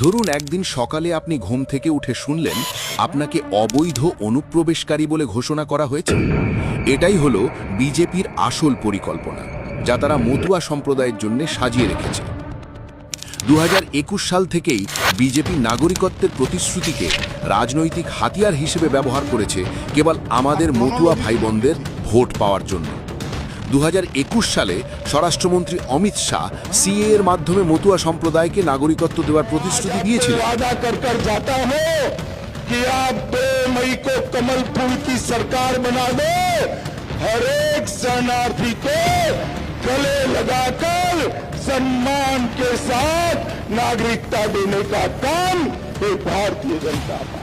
ধরুন একদিন সকালে আপনি ঘুম থেকে উঠে শুনলেন আপনাকে অবৈধ অনুপ্রবেশকারী বলে ঘোষণা করা হয়েছে। এটাই হলো বিজেপির আসল পরিকল্পনা, যা তারা মতুয়া সম্প্রদায়ের জন্য সাজিয়ে রেখেছে। 2021 সাল থেকেই বিজেপি নাগরিকত্বের প্রতিশ্রুতিকে রাজনৈতিক হাতিয়ার হিসেবে ব্যবহার করেছে কেবল আমাদের মতুয়া ভাইবোনদের ভোট পাওয়ার জন্য। 2021 সালে স্বরাষ্ট্রমন্ত্রী অমিত শাহ সিএ এর মাধ্যমে মতুয়া সম্প্রদায়কে নাগরিকত্ব দেওয়ার প্রতিশ্রুতি দিয়েছিলেন। वादा कर कर जाता हूं कि आप 2 मई को कमल फूल की सरकार बना दो, हर एक शरणार्थी को गले लगाकर सम्मान के साथ नागरिकता देने का काम ये भारतीय जनता पार्टी।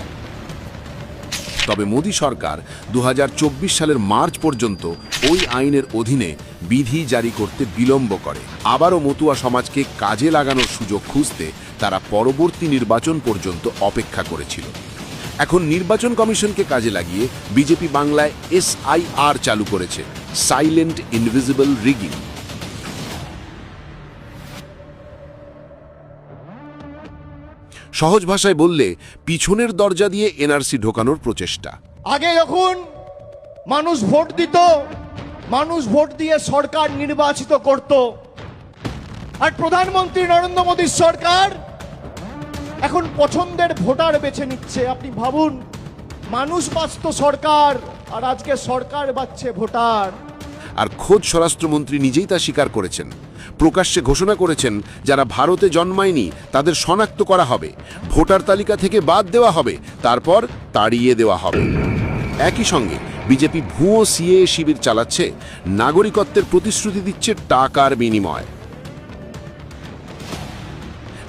তবে মোদী সরকার 2024 সালের মার্চ পর্যন্ত ওই আইনের অধীনে বিধি জারি করতে বিলম্ব করে। আবারও মতুয়া সমাজকে কাজে লাগানোর সুযোগ খুঁজতে তারা পরবর্তী নির্বাচন পর্যন্ত অপেক্ষা করেছিল। এখন নির্বাচন কমিশনকে কাজে লাগিয়ে বিজেপি বাংলায় SIR চালু করেছে, সাইলেন্ট ইনভিজিবল রিগিং। সহজ ভাষায় বললে পিছনের দরজা দিয়ে এনআরসি ঢোকানোর প্রচেষ্টা। আগে যখন মানুষ ভোট দিত, মানুষ ভোট দিয়ে সরকার নির্বাচিত করত, আর প্রধানমন্ত্রী নরেন্দ্র মোদীর সরকার এখন পছন্দের ভোটার বেছে নিচ্ছে। আপনি ভাবুন, মানুষ বাঁচত সরকার, আর আজকে সরকার বাঁচছে ভোটার। আর খোদ স্বরাষ্ট্রমন্ত্রী নিজেই তা স্বীকার করেছেন, প্রকাশ্যে ঘোষণা করেছেন যারা ভারতে জন্মায়নি তাদের শনাক্ত করা হবে, ভোটার তালিকা থেকে বাদ দেওয়া হবে, তারপর তাড়িয়ে দেওয়া হবে। একই সঙ্গে বিজেপি ভুয়ো সিএ শিবির চালাচ্ছে, নাগরিকত্বের প্রতিশ্রুতি দিচ্ছে টাকার বিনিময়।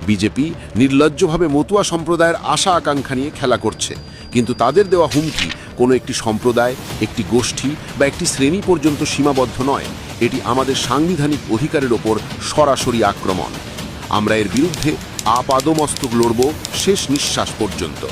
বিজেপি নির্লজ্জভাবে মতুয়া সম্প্রদায়ের আশা আকাঙ্ক্ষা নিয়ে খেলা করছে, কিন্তু তাদের দেওয়া হুমকি কোনো একটি সম্প্রদায়, একটি গোষ্ঠী বা একটি শ্রেণী পর্যন্ত সীমাবদ্ধ নয়। এটি আমাদের সাংবিধানিক অধিকারের ওপর সরাসরি আক্রমণ। আমরা এর বিরুদ্ধে আপাদমস্তক লড়ব শেষ নিঃশ্বাস পর্যন্ত।